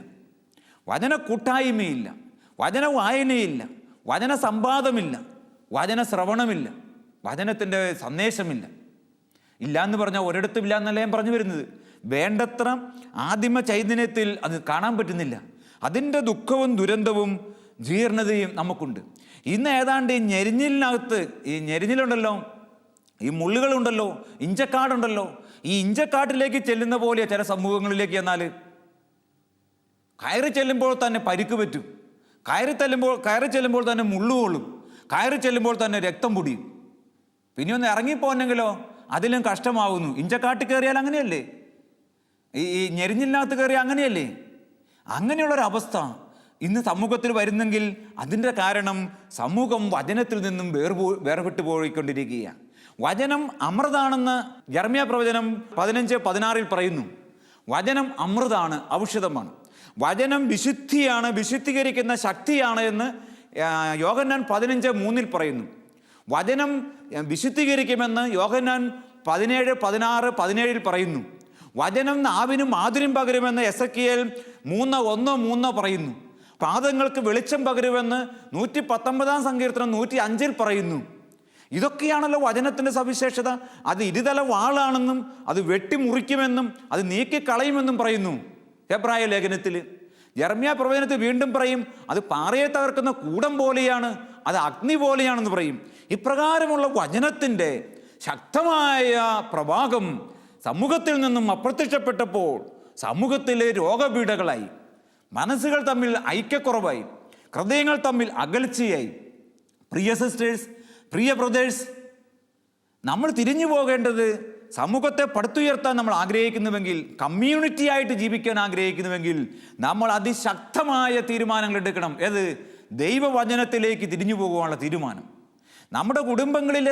വചന കൂട്ടായ്മയില്ല, വചന വായനയില്ല, വചന സംവാദമില്ല, വചന ശ്രവണമില്ല, വചനത്തിൻ്റെ സന്ദേശമില്ല. ഇല്ല എന്ന് പറഞ്ഞാൽ ഒരിടത്തും ഇല്ല എന്നല്ല ഞാൻ പറഞ്ഞു വരുന്നത്. വേണ്ടത്ര ആദിമ ചൈതന്യത്തിൽ അത് കാണാൻ പറ്റുന്നില്ല. അതിൻ്റെ ദുഃഖവും ദുരന്തവും ജീർണതയും നമുക്കുണ്ട്. ഇന്ന് ഏതാണ്ട് ഈ ഞെരിഞ്ഞിലിനകത്ത്, ഈ ഞെരിഞ്ഞിലുണ്ടല്ലോ, ഈ മുള്ളുകളുണ്ടല്ലോ, ഇഞ്ചക്കാടുണ്ടല്ലോ, ഈ ഇഞ്ചക്കാട്ടിലേക്ക് ചെല്ലുന്ന പോലെ ചില സമൂഹങ്ങളിലേക്ക് എന്നാൽ കയറി ചെല്ലുമ്പോൾ തന്നെ പരിക്ക് പറ്റും, കയറി ചെല്ലുമ്പോൾ തന്നെ മുള്ളുകൊള്ളും, കയറി ചെല്ലുമ്പോൾ തന്നെ രക്തം പൊടിയും. പിന്നെ ഒന്ന് ഇറങ്ങിപ്പോന്നെങ്കിലോ അതിലും കഷ്ടമാവുന്നു. ഇഞ്ചക്കാട്ടിൽ കയറിയാൽ അങ്ങനെയല്ലേ, ഈ ഞെരിഞ്ഞിലിനകത്ത് കയറിയാൽ അങ്ങനെയല്ലേ? അങ്ങനെയുള്ളൊരവസ്ഥ ഇന്ന് സമൂഹത്തിൽ വരുന്നെങ്കിൽ അതിൻ്റെ കാരണം സമൂഹം വചനത്തിൽ നിന്നും വേർപെട്ടു പോയിക്കൊണ്ടിരിക്കുകയാണ്. വചനം അമൃതാണെന്ന് യെരമ്യാ പ്രവചനം 15:16 പറയുന്നു. വചനം അമൃതാണ്, ഔഷധമാണ്. വചനം വിശുദ്ധിയാണ്, വിശുദ്ധീകരിക്കുന്ന ശക്തിയാണ് എന്ന് യോഹന്നാൻ 15:3 പറയുന്നു. വചനം വിശുദ്ധീകരിക്കുമെന്ന് യോഹന്നാൻ 17:16, 17 പറയുന്നു. വചനം നാവിനും മാധുര്യം പകരുമെന്ന് എസെക്കിയേൽ 3:1-3 പറയുന്നു. പാദങ്ങൾക്ക് വെളിച്ചം പകരുമെന്ന് 119 സങ്കീർത്തനം 105 പറയുന്നു. ഇതൊക്കെയാണല്ലോ വചനത്തിൻ്റെ സവിശേഷത. അത് ഇരുതല വാളാണെന്നും അത് വെട്ടിമുറിക്കുമെന്നും അത് നീക്കിക്കളയുമെന്നും പറയുന്നു എബ്രായ ലേഖനത്തിൽ. യെരമ്യാ പ്രവചനത്തിൽ വീണ്ടും പറയും, അത് പാറയെ തകർക്കുന്ന കൂടം പോലെയാണ്, അത് അഗ്നി പോലെയാണെന്ന് പറയും. ഇപ്രകാരമുള്ള വചനത്തിൻ്റെ ശക്തമായ പ്രവാഹം സമൂഹത്തിൽ നിന്നും അപ്രത്യക്ഷപ്പെട്ടപ്പോൾ സമൂഹത്തിലെ രോഗപീഠകളായി, മനസ്സുകൾ തമ്മിൽ ഐക്യക്കുറവായി, ഹൃദയങ്ങൾ തമ്മിൽ അകൽച്ചയായി. പ്രിയ സിസ്റ്റേഴ്സ്, പ്രിയ ബ്രദേഴ്സ്, നമ്മൾ തിരിഞ്ഞു പോകേണ്ടത് സമൂഹത്തെ പടുത്തുയർത്താൻ നമ്മൾ ആഗ്രഹിക്കുന്നുവെങ്കിൽ, കമ്മ്യൂണിറ്റി ആയിട്ട് ജീവിക്കാൻ ആഗ്രഹിക്കുന്നുവെങ്കിൽ നമ്മൾ അതിശക്തമായ തീരുമാനങ്ങൾ എടുക്കണം. ഏത്? ദൈവവചനത്തിലേക്ക് തിരിഞ്ഞു പോകുവാനുള്ള തീരുമാനം. നമ്മുടെ കുടുംബങ്ങളിൽ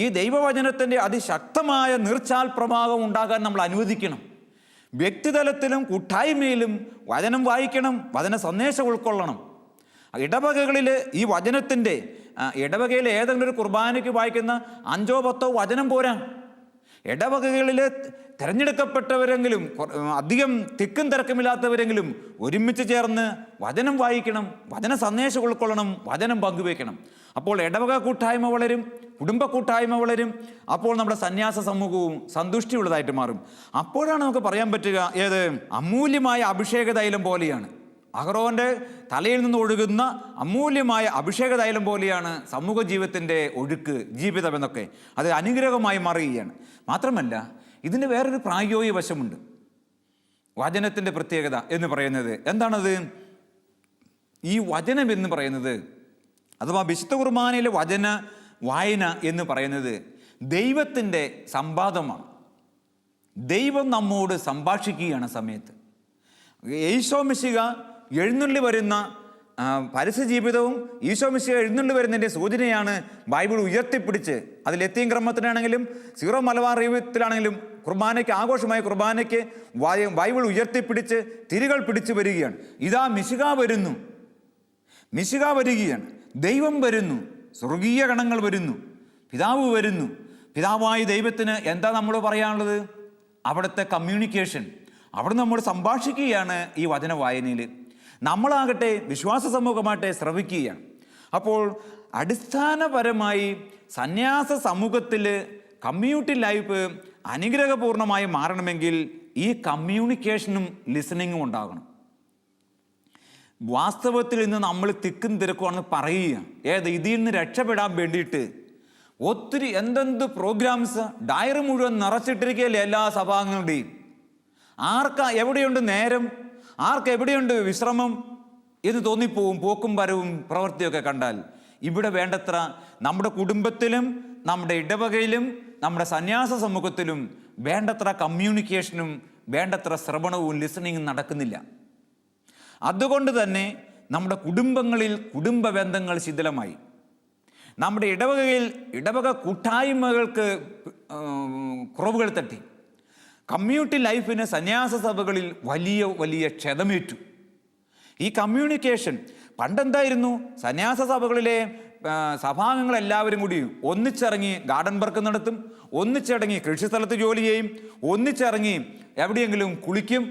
ഈ ദൈവവചനത്തിൻ്റെ അതിശക്തമായ നീർച്ചാൽ പ്രഭാവം ഉണ്ടാകാൻ നമ്മൾ അനുവദിക്കണം. വ്യക്തിതലത്തിലും കൂട്ടായ്മയിലും വചനം വായിക്കണം, വചന സന്ദേശം ഉൾക്കൊള്ളണം. ഇടവകകളിൽ ഈ വചനത്തിൻ്റെ ഇടവകയിൽ ഏതെങ്കിലും ഒരു കുർബാനയ്ക്ക് വായിക്കുന്ന 5-10 വചനം പോരാ. ഇടവകകളിൽ തിരഞ്ഞെടുക്കപ്പെട്ടവരെങ്കിലും, അധികം തിക്കും തിരക്കുമില്ലാത്തവരെങ്കിലും ഒരുമിച്ച് ചേർന്ന് വചനം വായിക്കണം, വചന സന്ദേശം ഉൾക്കൊള്ളണം, വചനം പങ്കുവയ്ക്കണം. അപ്പോൾ ഇടവക കൂട്ടായ്മ വളരും, കുടുംബ കൂട്ടായ്മ വളരും. അപ്പോൾ നമ്മുടെ സന്യാസ സമൂഹവും സന്തുഷ്ടിയുള്ളതായിട്ട് മാറും. അപ്പോഴാണ് നമുക്ക് പറയാൻ പറ്റുക, ഏത്? അമൂല്യമായ അഭിഷേക തൈലം പോലെയാണ്, അഹറോൻ്റെ തലയിൽ നിന്ന് ഒഴുകുന്ന അമൂല്യമായ അഭിഷേക തൈലം പോലെയാണ് സമൂഹ ജീവിതത്തിൻ്റെ ഒഴുക്ക്, ജീവിതം എന്നൊക്കെ. അത് അനുഗ്രഹമായി മാറുകയാണ്. മാത്രമല്ല, ഇതിന് വേറൊരു പ്രായോഗിക വശമുണ്ട്. വചനത്തിൻ്റെ പ്രത്യേകത എന്ന് പറയുന്നത് എന്താണത്? ഈ വചനം എന്ന് പറയുന്നത്, അഥവാ വിശുദ്ധ കുർബാനയിലെ വചന വായന എന്ന് പറയുന്നത് ദൈവത്തിൻ്റെ സംവാദമാണ്. ദൈവം നമ്മോട് സംഭാഷിക്കുകയാണ് സമയത്ത്. ഈശോ മിശിഹ എഴുന്നള്ളി വരുന്ന പരസ്യ ജീവിതവും ഈശോ മിശിഹ എഴുന്നള്ളി വരുന്നതിൻ്റെ സൂചനയാണ് ബൈബിൾ ഉയർത്തിപ്പിടിച്ച്, അതിൽ ലത്തീൻ ക്രമത്തിലാണെങ്കിലും സീറോ മലബാർ റീവത്തിലാണെങ്കിലും കുർബാനയ്ക്ക്, ആഘോഷമായ കുർബാനയ്ക്ക് ബൈബിൾ ഉയർത്തിപ്പിടിച്ച് തിരികൾ പിടിച്ചു വരികയാണ്. ഇതാ മിശിഹ വരുന്നു, മിശിഹ വരികയാണ്, ദൈവം വരുന്നു, സ്വർഗീയ ഗണങ്ങൾ വരുന്നു, പിതാവ് വരുന്നു. പിതാവായ ദൈവത്തിന് എന്താ നമ്മൾ പറയാനുള്ളത്? അവിടുത്തെ കമ്മ്യൂണിക്കേഷൻ, അവിടെ നമ്മൾ സംഭാഷിക്കുകയാണ് ഈ വചന വായനയിൽ. നമ്മളാകട്ടെ വിശ്വാസ സമൂഹമാകട്ടെ ശ്രവിക്കുകയാണ്. അപ്പോൾ അടിസ്ഥാനപരമായി സന്യാസ സമൂഹത്തിൽ കമ്മ്യൂണിറ്റി ലൈഫ് അനുഗ്രഹപൂർണമായി മാറണമെങ്കിൽ ഈ കമ്മ്യൂണിക്കേഷനും ലിസണിങ്ങും ഉണ്ടാകണം. വാസ്തവത്തിൽ ഇന്ന് നമ്മൾ തിക്കും തിരക്കുവാണെന്ന് പറയുക. ഇതിൽ നിന്ന് രക്ഷപ്പെടാൻ വേണ്ടിയിട്ട് ഒത്തിരി എന്തെന്ത് പ്രോഗ്രാംസ്, ഡയറി മുഴുവൻ നിറച്ചിട്ടിരിക്കുകയല്ലേ എല്ലാ സഭാംഗങ്ങളുടെയും. എവിടെയുണ്ട് നേരം, എവിടെയുണ്ട് വിശ്രമം എന്ന് തോന്നിപ്പോവും പോക്കും വരവും പ്രവൃത്തിയൊക്കെ കണ്ടാൽ. ഇവിടെ വേണ്ടത്ര നമ്മുടെ കുടുംബത്തിലും നമ്മുടെ ഇടവകയിലും നമ്മുടെ സന്യാസ സമൂഹത്തിലും വേണ്ടത്ര കമ്മ്യൂണിക്കേഷനും വേണ്ടത്ര ശ്രവണവും ലിസണിങ്ങും നടക്കുന്നില്ല. അതുകൊണ്ട് തന്നെ നമ്മുടെ കുടുംബങ്ങളിൽ കുടുംബ ബന്ധങ്ങൾ ശിഥിലമായി. നമ്മുടെ ഇടവകയിൽ ഇടവക കൂട്ടായ്മകൾക്ക് കുറവുകൾ തട്ടി. കമ്മ്യൂണിറ്റി ലൈഫിന് സന്യാസ സഭകളിൽ വലിയ വലിയ ക്ഷതമേറ്റു. ഈ കമ്മ്യൂണിക്കേഷൻ പണ്ടെന്തായിരുന്നു? സന്യാസ സഭകളിലെ സഭാംഗങ്ങളെല്ലാവരും കൂടി ഒന്നിച്ചിറങ്ങി ഗാർഡൻ വർക്ക് നടത്തും, ഒന്നിച്ചിറങ്ങി കൃഷിസ്ഥലത്ത് ജോലി ചെയ്യും, ഒന്നിച്ചിറങ്ങി എവിടെയെങ്കിലും കുളിക്കും.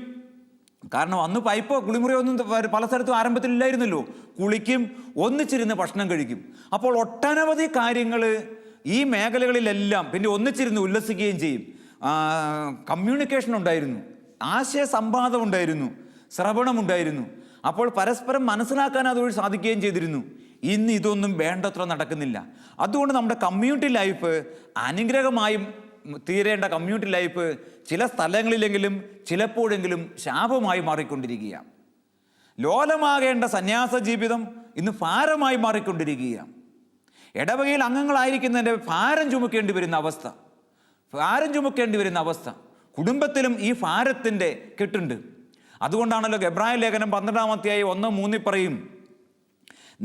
കാരണം അന്ന് പൈപ്പോ കുളിമുറിയോ ഒന്നും പല സ്ഥലത്തും ആരംഭത്തിലില്ലായിരുന്നല്ലോ. കുളിക്കും, ഒന്നിച്ചിരുന്ന് ഭക്ഷണം കഴിക്കും. അപ്പോൾ ഒട്ടനവധി കാര്യങ്ങൾ ഈ മേഖലകളിലെല്ലാം പിന്നെ ഒന്നിച്ചിരുന്ന് ഉല്ലസിക്കുകയും ചെയ്യും. കമ്മ്യൂണിക്കേഷൻ ഉണ്ടായിരുന്നു, ആശയ സംവാദം ഉണ്ടായിരുന്നു, ശ്രവണമുണ്ടായിരുന്നു. അപ്പോൾ പരസ്പരം മനസ്സിലാക്കാൻ അതുവഴി സാധിക്കുകയും ചെയ്തിരുന്നു. ഇന്ന് ഇതൊന്നും വേണ്ടത്ര നടക്കുന്നില്ല. അതുകൊണ്ട് നമ്മുടെ കമ്മ്യൂണിറ്റി ലൈഫ് അനുഗ്രഹമായും തീരേണ്ട കമ്മ്യൂണിറ്റി ലൈഫ് ചില സ്ഥലങ്ങളിലെങ്കിലും ചിലപ്പോഴെങ്കിലും ശാപമായി മാറിക്കൊണ്ടിരിക്കുകയാണ്. ലോലമാകേണ്ട സന്യാസ ജീവിതം ഇന്ന് ഭാരമായി മാറിക്കൊണ്ടിരിക്കുകയാണ്. ഇടവകയിൽ അംഗങ്ങളായിരിക്കുന്നതിൻ്റെ ഭാരം ചുമക്കേണ്ടി വരുന്ന അവസ്ഥ കുടുംബത്തിലും ഈ ഭാരത്തിൻ്റെ കെട്ടുണ്ട്. അതുകൊണ്ടാണല്ലോ എബ്രായ ലേഖനം 12-ാം അധ്യായം 1:3 പറയും,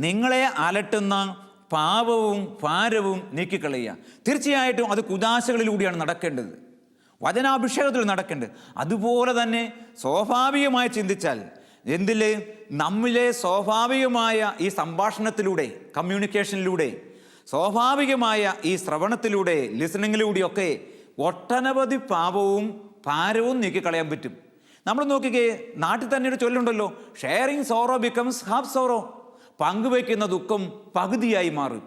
നിങ്ങളെ അലട്ടുന്ന പാപവും ഭാരവും നീക്കിക്കളയുക. തീർച്ചയായിട്ടും അത് കുദാശകളിലൂടെയാണ് നടക്കേണ്ടത്, വചനാഭിഷേകത്തിൽ നടക്കേണ്ടത്. അതുപോലെ തന്നെ സ്വാഭാവികമായി ചിന്തിച്ചാൽ നമ്മിലെ സ്വാഭാവികമായ ഈ സംഭാഷണത്തിലൂടെ, കമ്മ്യൂണിക്കേഷനിലൂടെ, സ്വാഭാവികമായ ഈ ശ്രവണത്തിലൂടെ, ലിസണിങ്ങിലൂടെയൊക്കെ ഒട്ടനവധി പാപവും ഭാരവും നീക്കിക്കളയാൻ പറ്റും. നമ്മൾ നോക്കിക്കേ, നാട്ടിൽ തന്നെ ഒരു ചൊല്ലുണ്ടല്ലോ, sharing sorrow becomes half sorrow. പങ്കുവയ്ക്കുന്ന ദുഃഖം പകുതിയായി മാറും.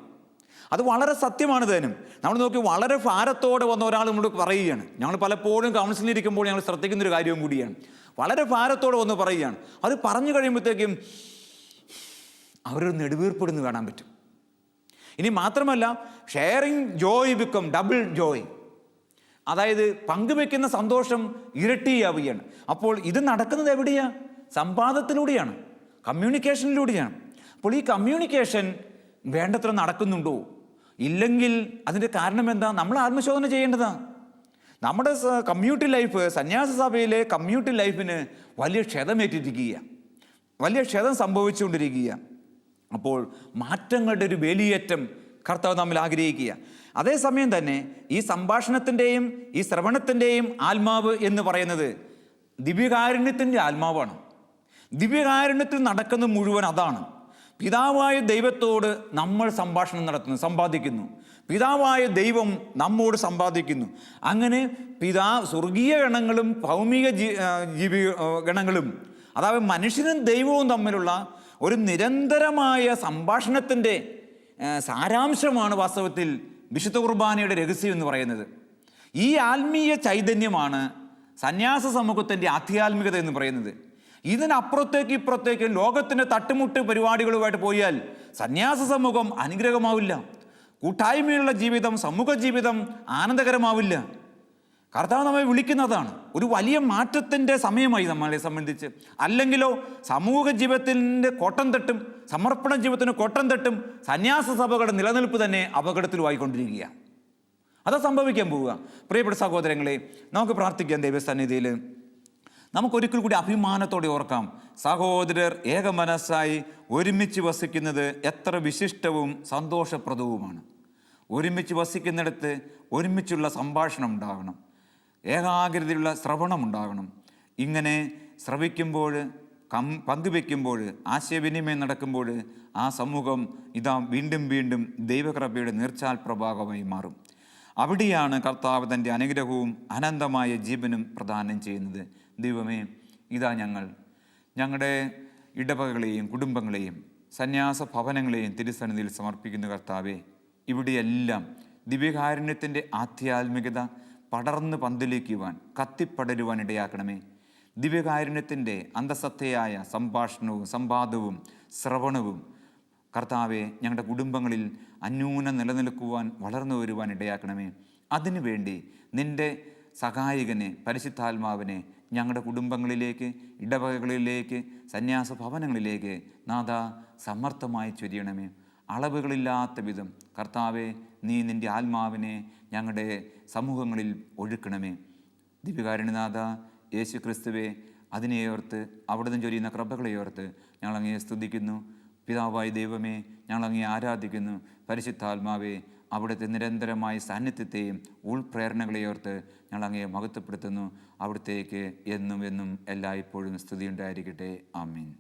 അത് വളരെ സത്യമാണ് താനും. നമ്മൾ നോക്കി വളരെ ഭാരത്തോടെ വന്ന ഒരാൾ നമ്മൾ പറയുകയാണ്. ഞങ്ങൾ പലപ്പോഴും കൗൺസിലിൽ ഇരിക്കുമ്പോൾ ഞങ്ങൾ ശ്രദ്ധിക്കുന്നൊരു കാര്യവും കൂടിയാണ്. വളരെ ഭാരത്തോടെ വന്ന് പറയുകയാണ്. അത് പറഞ്ഞു കഴിയുമ്പോഴത്തേക്കും അവരൊരു നെടുവീർപ്പെടുന്ന് കാണാൻ പറ്റും. ഇനി മാത്രമല്ല, sharing Joy become double Joy. അതായത് പങ്കുവെക്കുന്ന സന്തോഷം ഇരട്ടിയാവുകയാണ്. അപ്പോൾ ഇത് നടക്കുന്നത് എവിടെയാണ്? സംവാദത്തിലൂടെയാണ്, കമ്മ്യൂണിക്കേഷനിലൂടെയാണ്. അപ്പോൾ ഈ കമ്മ്യൂണിക്കേഷൻ വേണ്ടത്ര നടക്കുന്നുണ്ടോ? ഇല്ലെങ്കിൽ അതിൻ്റെ കാരണം എന്താ? നമ്മൾ ആത്മശോധന ചെയ്യേണ്ടതാണ്. നമ്മുടെ കമ്മ്യൂണിറ്റി ലൈഫ്, സന്യാസ സഭയിലെ കമ്മ്യൂണിറ്റി ലൈഫിന് വലിയ ക്ഷതമേറ്റിരിക്കുക, വലിയ ക്ഷതം സംഭവിച്ചുകൊണ്ടിരിക്കുക. അപ്പോൾ മാറ്റങ്ങളുടെ ഒരു വേലിയേറ്റം കർത്താവ് നമ്മിൽ ആഗ്രഹിക്കുക. അതേസമയം തന്നെ ഈ സംഭാഷണത്തിൻ്റെയും ഈ ശ്രവണത്തിൻ്റെയും ആത്മാവ് എന്ന് പറയുന്നത് ദിവ്യകാരുണ്യത്തിൻ്റെ ആത്മാവാണ്. ദിവ്യകാരുണ്യത്തിൽ നടക്കുന്ന മുഴുവൻ അതാണ്. പിതാവായ ദൈവത്തോട് നമ്മൾ സംഭാഷണം നടത്തുന്നു, സമ്പാദിക്കുന്നു. പിതാവായ ദൈവം നമ്മോട് സമ്പാദിക്കുന്നു. അങ്ങനെ സ്വർഗീയ ഗണങ്ങളും ഭൗമിക ജീവി ഗണങ്ങളും, അതായത് മനുഷ്യനും ദൈവവും തമ്മിലുള്ള ഒരു നിരന്തരമായ സംഭാഷണത്തിൻ്റെ സാരാംശമാണ് വാസ്തവത്തിൽ വിശുദ്ധ കുർബാനയുടെ രഹസ്യം എന്ന് പറയുന്നത്. ഈ ആത്മീയ ചൈതന്യമാണ് സന്യാസ സമൂഹത്തിൻ്റെ ആധ്യാത്മികത എന്ന് പറയുന്നത്. ഇപ്പുറത്തേക്ക് ലോകത്തിൻ്റെ തട്ടുമുട്ട് പരിപാടികളുമായിട്ട് പോയാൽ സന്യാസ സമൂഹം അനുഗ്രഹമാവില്ല. കൂട്ടായ്മയുള്ള ജീവിതം, സമൂഹ ജീവിതം ആനന്ദകരമാവില്ല. കർത്താവ് നമ്മെ വിളിക്കുന്നതാണ്. ഒരു വലിയ മാറ്റത്തിൻ്റെ സമയമായി നമ്മളെ സംബന്ധിച്ച്. അല്ലെങ്കിലോ സമൂഹ ജീവിതത്തിൻ്റെ കോട്ടം തട്ടും, സമർപ്പണ ജീവിതത്തിന് കോട്ടം തട്ടും, സന്യാസ സഭകളുടെ നിലനിൽപ്പ് തന്നെ അപകടത്തിലുമായിക്കൊണ്ടിരിക്കുക. അതാ സംഭവിക്കാൻ പോവുക. പ്രിയപ്പെട്ട സഹോദരങ്ങളെ, നമുക്ക് പ്രാർത്ഥിക്കാം ദൈവസന്നിധിയിൽ. നമുക്കൊരിക്കൽ കൂടി അഭിമാനത്തോടെ ഓർക്കാം, സഹോദരർ ഏകമനസ്സായി ഒരുമിച്ച് വസിക്കുന്നത് എത്ര വിശിഷ്ടവും സന്തോഷപ്രദവുമാണ്. ഒരുമിച്ച് വസിക്കുന്നിടത്ത് ഒരുമിച്ചുള്ള സംഭാഷണം ഉണ്ടാകണം, ഏകാഗ്രതയുള്ള ശ്രവണം ഉണ്ടാകണം. ഇങ്ങനെ ശ്രവിക്കുമ്പോൾ, പങ്കുവെക്കുമ്പോൾ, ആശയവിനിമയം നടക്കുമ്പോൾ ആ സമൂഹം വീണ്ടും വീണ്ടും ദൈവകൃപയുടെ നീർച്ചാൽ പ്രഭാവമായി മാറും. അവിടെയാണ് കർത്താവ് തൻ്റെ അനുഗ്രഹവും അനന്തമായ ജീവനും പ്രദാനം ചെയ്യുന്നത്. ദൈവമേ, ഞങ്ങളുടെ ഇടവകളെയും കുടുംബങ്ങളെയും സന്യാസ ഭവനങ്ങളെയും തിരുസന്നിധിയിൽ സമർപ്പിക്കുന്ന കർത്താവേ, ഇവിടെയെല്ലാം ദിവ്യകാരുണ്യത്തിൻ്റെ ആധ്യാത്മികത പടർന്ന് പന്തലിക്കുവാൻ, കത്തിപ്പടരുവാൻ ഇടയാക്കണമേ. ദിവ്യകാരുണ്യത്തിൻ്റെ അന്തസത്തയായ സംഭാഷണവും സംവാദവും ശ്രവണവും കർത്താവെ ഞങ്ങളുടെ കുടുംബങ്ങളിൽ അന്യൂനം നിലനിൽക്കുവാൻ, വളർന്നു വരുവാൻ ഇടയാക്കണമേ. അതിനുവേണ്ടി നിൻ്റെ സഹായകനെ, പരിശുദ്ധാത്മാവിനെ ഞങ്ങളുടെ കുടുംബങ്ങളിലേക്ക്, ഇടവകകളിലേക്ക്, സന്യാസ ഭവനങ്ങളിലേക്ക് നാഥ സമർത്ഥമായി ചൊരിയണമേ. അളവുകളില്ലാത്ത വിധം കർത്താവെ നീ നിൻ്റെ ആത്മാവിനെ ഞങ്ങളുടെ സമൂഹങ്ങളിൽ ഒഴുക്കണമേ. ദിവ്യകാരുണ്യനാഥ യേശു ക്രിസ്തുവെ, അതിനെയോർത്ത് അവിടുന്ന് ചൊരിയുന്ന കൃപകളെയോർത്ത് ഞങ്ങളങ്ങയെ സ്തുതിക്കുന്നു. പിതാവായ ദൈവമേ, ഞങ്ങളങ്ങയെ ആരാധിക്കുന്നു. പരിശുദ്ധാത്മാവെ, അവിടുത്തെ നിരന്തരമായ സാന്നിധ്യത്തെയും ഉൾപ്രേരണകളെയോർത്ത് ഞങ്ങളങ്ങയെ മഹത്വപ്പെടുത്തുന്നു. അവിടുത്തേക്ക് എന്നും എന്നും എല്ലായ്പ്പോഴും സ്തുതി ഉണ്ടായിരിക്കട്ടെ. ആമീൻ.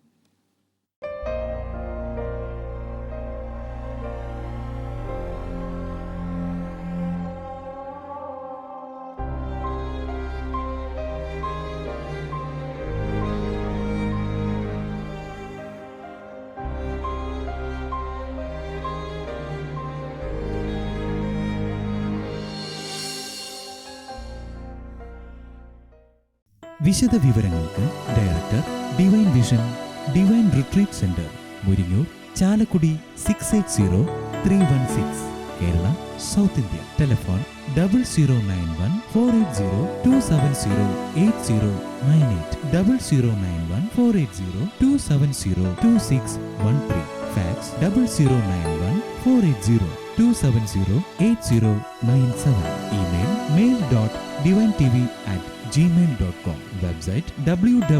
വിശദ വിവരങ്ങൾക്ക് director, divine vision, divine retreat centre, Muringoor, Chalakudy 680316, Kerala, south India. Telephone 0091 480 270 8098, 0091 480 270 2613. Fax 0091 480 270 8097. Email mail.divintv@gmail.com. Website www.drcm.org.